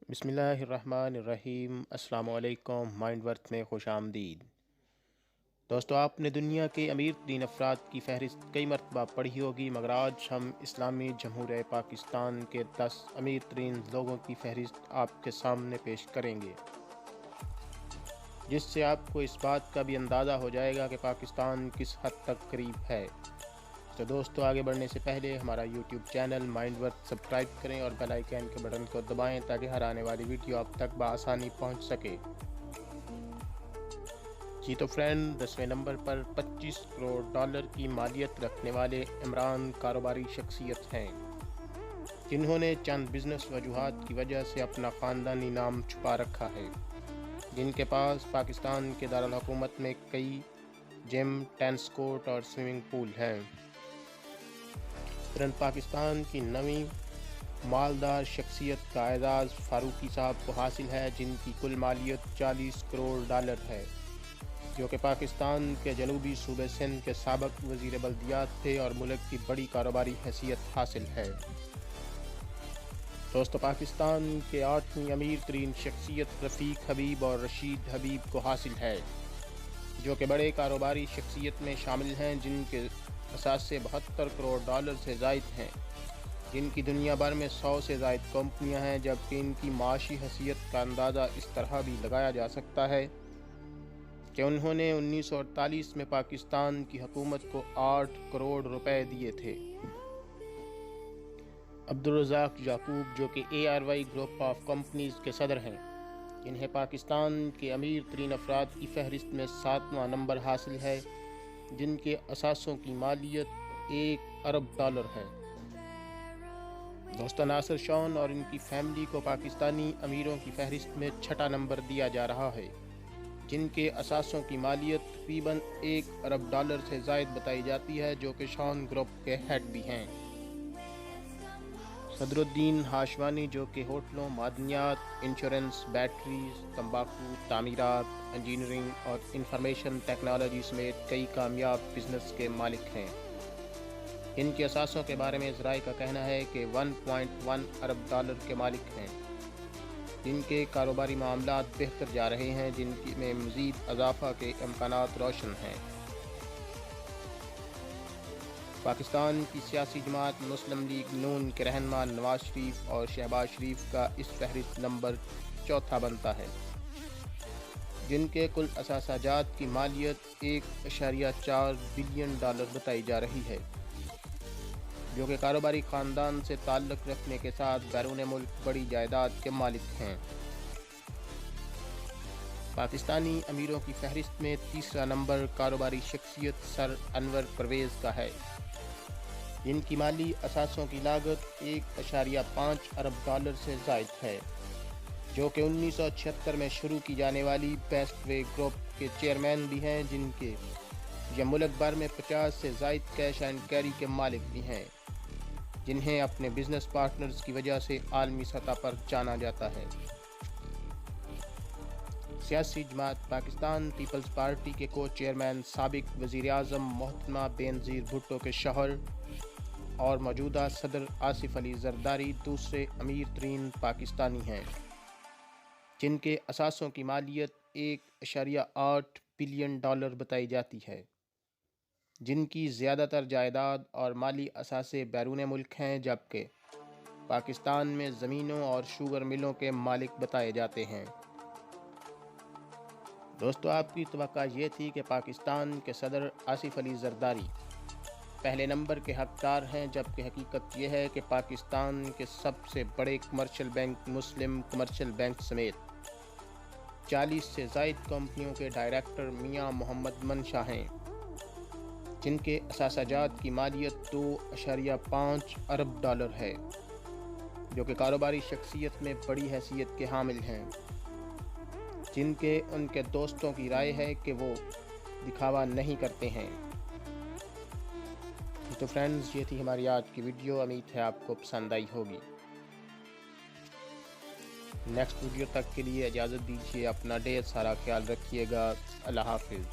بسم اللہ الرحمن الرحیم۔ السلام علیکم۔ مائنڈ ورتھ میں خوش آمدید۔ دوستو، آپ نے دنیا کے امیر ترین افراد کی فہرست کئی مرتبہ پڑھی ہوگی، مگر آج ہم اسلامی جمہوریہ پاکستان کے 10 امیر ترین لوگوں کی فہرست آپ کے سامنے پیش کریں گے، جس سے آپ کو اس بات کا بھی اندازہ ہو جائے گا کہ پاکستان کس حد تک قریب ہے۔ تو دوستو، آگے بڑھنے سے پہلے ہمارا YouTube channel mind worth subscribe کریں اور بیل آئیکن کے بٹن کو دبائیں تاکہ ہر آنے والی ویڈیو آپ تک بآسانی پہنچ سکے۔ جی تو فرینڈ، 10ویں نمبر پر 25 کروڑ ڈالر کی مالیت رکھنے والے عمران کاروباری شخصیت ہیں، جنہوں نے چند بزنس وجوہات کی وجہ سے اپنا خاندانی نام چھپا رکھا ہے، جن کے پاس پاکستان کے دارالحکومت میں کئی جم، ٹینس کورٹ اور سوئمنگ پول ہیں۔ پاکستان کی نویں مالدار شخصیت کا اعزاز فاروقی صاحب کو حاصل ہے، جن کی کل مالیت 40 کروڑ ڈالر ہے، جو کہ پاکستان کے جنوبی صوبے سندھ کے سابق وزیر بلدیات تھے اور ملک کی بڑی کاروباری حیثیت حاصل ہے۔ دوستو، پاکستان کے 8ویں امیر ترین شخصیت رفیق حبیب اور رشید حبیب کو حاصل ہے، جو کہ بڑے کاروباری شخصیت میں شامل ہیں، جن کے اثاثے 72 کروڑ ڈالر سے زائد ہیں، جن کی دنیا بھر میں 100 سے زائد کمپنیاں ہیں، جبکہ ان کی معاشی حیثیت کا اندازہ اس طرح بھی لگایا جا سکتا ہے کہ انہوں نے 1948 میں پاکستان کی حکومت کو 8 کروڑ روپے دیے تھے۔ عبدالرزاق یعقوب، جو کہ ARY گروپ آف کمپنیز کے صدر ہیں، انہیں پاکستان کے امیر ترین افراد کی فہرست میں 7واں نمبر حاصل ہے، جن کے اثاثوں کی مالیت 1 ارب ڈالر ہے۔ دوستو، ناصر شون اور ان کی فیملی کو پاکستانی امیروں کی فہرست میں 6واں نمبر دیا جا رہا ہے، جن کے اثاثوں کی مالیت تقریباً 1 ارب ڈالر سے زائد بتائی جاتی ہے، جو کہ شون گروپ کے ہیڈ بھی ہیں۔ صدر الدین ہاشوانی، جو کہ ہوٹلوں، معدنیات، انشورنس، بیٹریز، تمباکو، تعمیرات، انجینئرنگ اور انفارمیشن ٹیکنالوجی سمیت کئی کامیاب بزنس کے مالک ہیں، ان کے اثاثوں کے بارے میں ذرائع کا کہنا ہے کہ 1.1 ارب ڈالر کے مالک ہیں، جن کے کاروباری معاملات بہتر جا رہے ہیں، جن میں مزید اضافہ کے امکانات روشن ہیں۔ پاکستان کی سیاسی جماعت مسلم لیگ نون کے رہنما نواز شریف اور شہباز شریف کا اس فہرست نمبر 4 بنتا ہے، جن کے کل اثاثہ جات کی مالیت 1.4 بلین ڈالر بتائی جا رہی ہے، جو کہ کاروباری خاندان سے تعلق رکھنے کے ساتھ بیرون ملک بڑی جائیداد کے مالک ہیں۔ پاکستانی امیروں کی فہرست میں 3واں نمبر کاروباری شخصیت سر انور پرویز کا ہے، جن کی مالی اثاثوں کی لاگت 1.5 ارب ڈالر سے زائد ہے، جو کہ 1976 میں شروع کی جانے والی بیسٹ وے گروپ کے چیئرمین بھی ہیں، جن کے یہ ملک بھر میں 50 سے زائد کیش اینڈ کیری کے مالک بھی ہیں، جنہیں اپنے بزنس پارٹنرز کی وجہ سے عالمی سطح پر جانا جاتا ہے۔ سیاسی جماعت پاکستان پیپلز پارٹی کے کو چیئرمین سابق وزیر اعظم محترمہ بینظیر بھٹو کے شوہر اور موجودہ صدر آصف علی زرداری دوسرے امیر ترین پاکستانی ہیں، جن کے اثاثوں کی مالیت 1.8 بلین ڈالر بتائی جاتی ہے، جن کی زیادہ تر جائیداد اور مالی اثاثے بیرون ملک ہیں، جبکہ پاکستان میں زمینوں اور شوگر ملوں کے مالک بتائے جاتے ہیں۔ دوستو، آپ کی توقع یہ تھی کہ پاکستان کے صدر آصف علی زرداری پہلے نمبر کے حقدار ہیں، جبکہ حقیقت یہ ہے کہ پاکستان کے سب سے بڑے کمرشل بینک مسلم کمرشل بینک سمیت 40 سے زائد کمپنیوں کے ڈائریکٹر میاں محمد منشا ہیں، جن کے اثاثہ جات کی مالیت 2.5 ارب ڈالر ہے، جو کہ کاروباری شخصیت میں بڑی حیثیت کے حامل ہیں، جن کے ان کے دوستوں کی رائے ہے کہ وہ دکھاوا نہیں کرتے ہیں۔ تو فرینڈز، یہ تھی ہماری آج کی ویڈیو، امید ہے آپ کو پسند آئی ہوگی۔ نیکسٹ ویڈیو تک کے لیے اجازت دیجیے، اپنا ڈھیر سارا خیال رکھیے گا۔ اللہ حافظ۔